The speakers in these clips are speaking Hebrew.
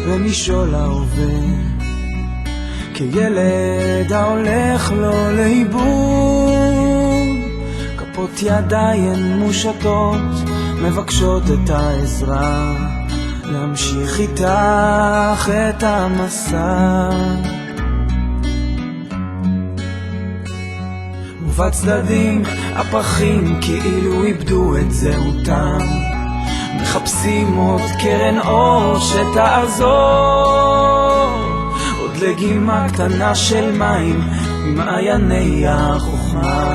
ומשול ההווה, כילד ההולך לו לאיבוד. כפות ידיים מושטות מבקשות את העזרה, להמשיך איתך את המסע. ובצדדים הפרחים כאילו איבדו את זהותם, מחפשים עוד קרן אור שתעזור, עוד לגימה קטנה של מים ממעייני החוכמה,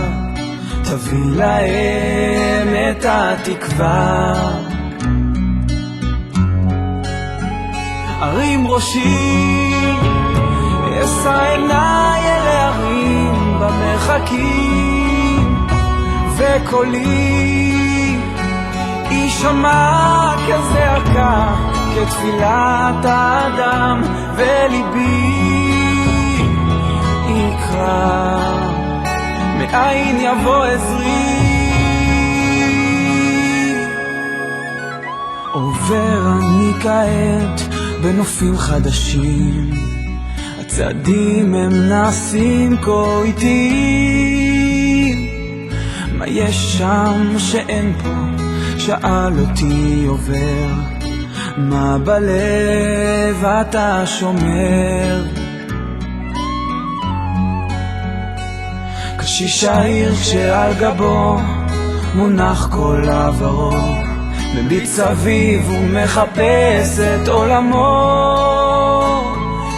תביא להם את התקווה. הרים ראשי, אשא עיניי אל ההרים במרחקים, וקולי יישמע כזעקה, כתפילת האדם, וליבי יקרא, מאין יבוא עזרי. עובר אני כעת בנופים חדשים, הצעדים הם נעשים כה איטיים. מה יש שם שאין פה? שאל אותי עובר, מה בלב אתה שומר? קשיש העיר כשעל גבו מונח כל עברו, מביט סביב ומחפש את עולמו.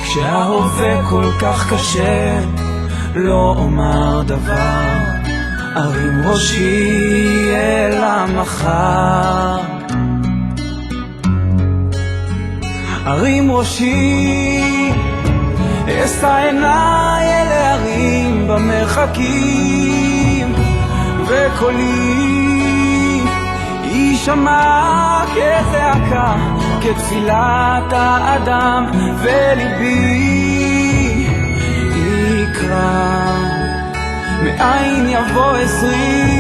כשההווה כל כך קשה לא אומר דבר, ארים ראשי אל המחר. ארים ראשי, אשא עיניי אל ההרים במרחקים, וקולי יישמע כזעקה, כתפילת האדם, וליבי יקרא, מאין יבוא עזרי.